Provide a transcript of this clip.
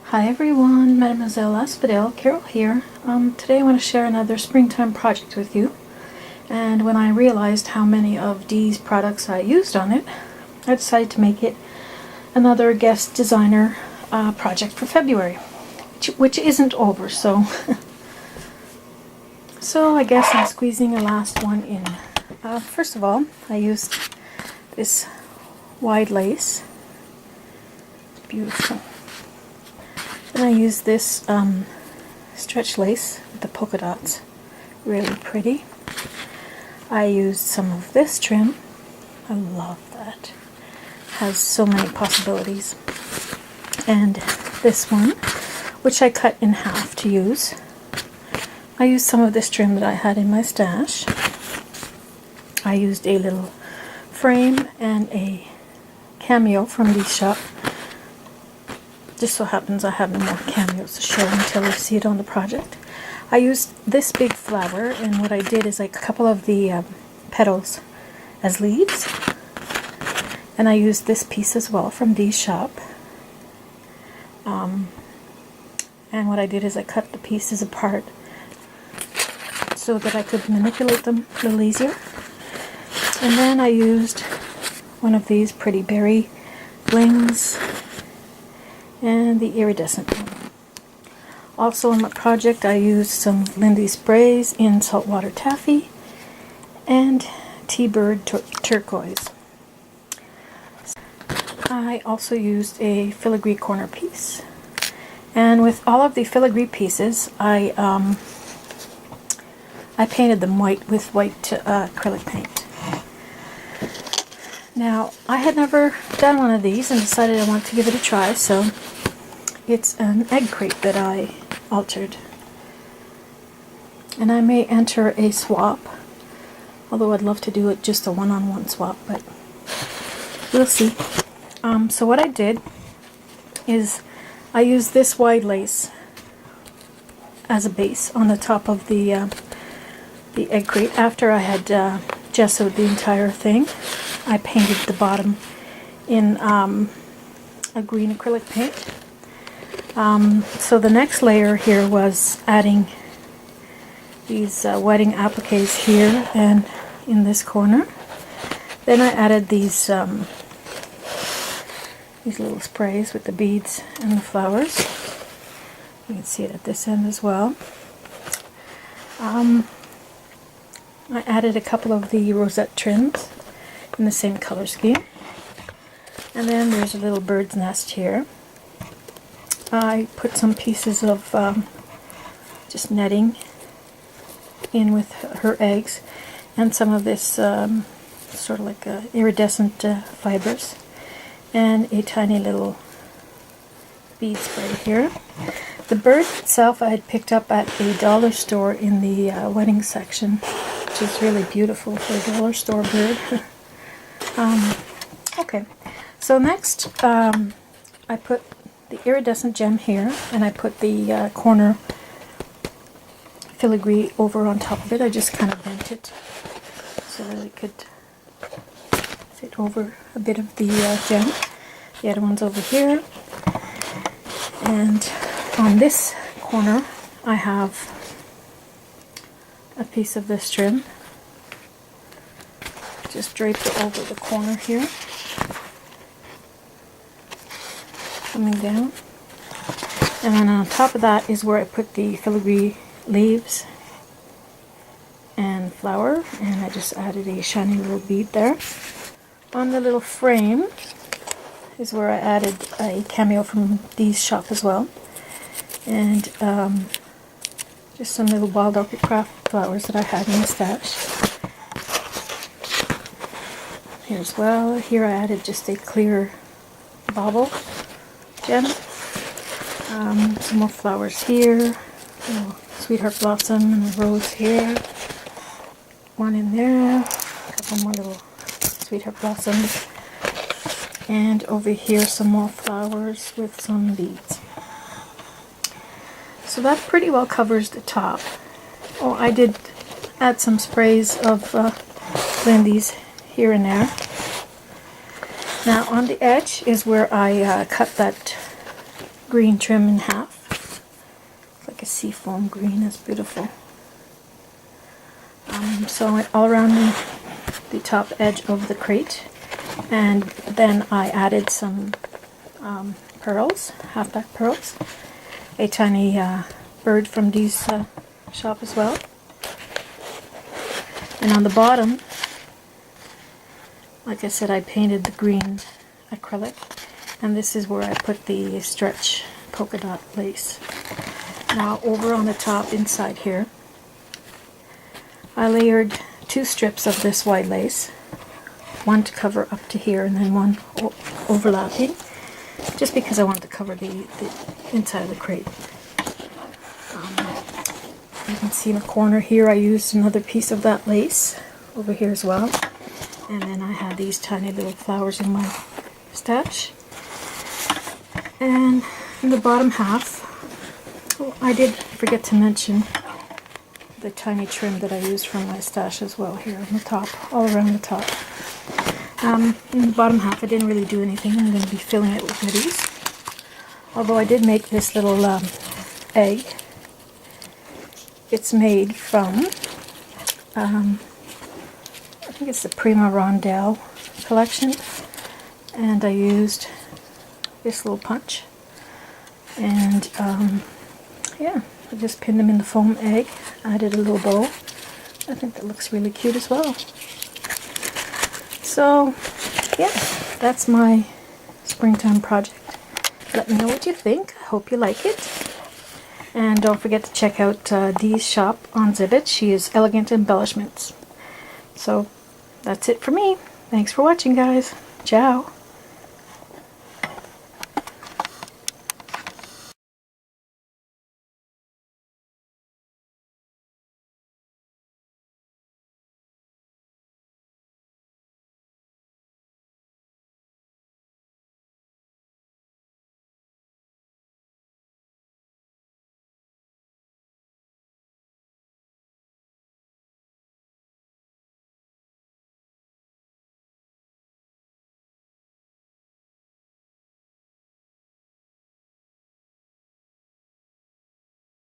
Hi everyone, Mademoiselle Asphodel, Carol here. Today I want to share another springtime project with you. And when I realized how many of Dee's products I used on it, I decided to make it another guest designer project for February, which isn't over, so I guess I'm squeezing a last one in. First of all, I used this wide lace. It's beautiful. Then I used this stretch lace with the polka dots, really pretty. I used some of this trim. I love that. Has so many possibilities. And this one, which I cut in half to use. I used some of this trim that I had in my stash. I used a little frame and a cameo from Dee's shop. Just so happens I have no more cameos to show until you see it on the project. I used this big flower, and what I did is like a couple of the petals as leaves. And I used this piece as well from Dee's shop. And what I did is I cut the pieces apart so that I could manipulate them a little easier. And then I used one of these pretty berry blings and the iridescent one. Also on my project I used some Lindy sprays in saltwater taffy and T-bird turquoise. I also used a filigree corner piece, and with all of the filigree pieces I painted them white with white acrylic paint. Now, I had never done one of these and decided I wanted to give it a try, so it's an egg crate that I altered. And I may enter a swap, although I'd love to do it just a one-on-one swap, but we'll see. So what I did is I used this wide lace as a base on the top of the egg crate. After I had gessoed the entire thing, I painted the bottom in a green acrylic paint. So the next layer here was adding these wedding appliques here and in this corner. Then I added these little sprays with the beads and the flowers. You can see it at this end as well. I added a couple of the rosette trims in the same color scheme. And then there's a little bird's nest here. I put some pieces of just netting in with her eggs and some of this sort of like iridescent fibers and a tiny little bead spray here. The bird itself I had picked up at a dollar store in the wedding section, which is really beautiful for a dollar store bird. Okay, so next I put the iridescent gem here, and I put the corner filigree over on top of it. I just kind of bent it so that it could fit over a bit of the gem. The other one's over here. And on this corner I have a piece of this trim. Just draped it over the corner here. Coming down. And then on top of that is where I put the filigree leaves and flower, and I just added a shiny little bead there. On the little frame is where I added a cameo from Dee's shop as well, and just some little wild orchid craft flowers that I had in the stash. Here as well, here I added just a clear bauble gem. Some more flowers here, sweetheart blossom and a rose here, one in there, a couple more little sweetheart blossoms, and over here some more flowers with some beads. So that pretty well covers the top. Oh, I did add some sprays of Lindy's here and there. Now on the edge is where I cut that green trim in half. It's like a seafoam green. It's beautiful. So all around the top edge of the crate, and then I added some pearls, half-back pearls, a tiny bird from Dee's shop as well. And on the bottom, like I said, I painted the green acrylic, and this is where I put the stretch polka dot lace. Now over on the top inside here, I layered 2 strips of this white lace, one to cover up to here and then one overlapping, just because I wanted to cover the inside of the crate. You can see in the corner here I used another piece of that lace over here as well, and then I had these tiny little flowers in my stash. And in the bottom half, I did forget to mention the tiny trim that I used from my stash as well here on the top, all around the top. In the bottom half I didn't really do anything. I'm going to be filling it with goodies. Although I did make this little egg. It's made from, I think it's the Prima Rondelle collection. And I used this little punch. And yeah, I just pinned them in the foam egg. Added a little bow. I think that looks really cute as well. So, yeah, that's my springtime project. Let me know what you think. I hope you like it. And don't forget to check out Dee's shop on Zibbet. She is Elegant Embellishments. So, that's it for me. Thanks for watching, guys. Ciao.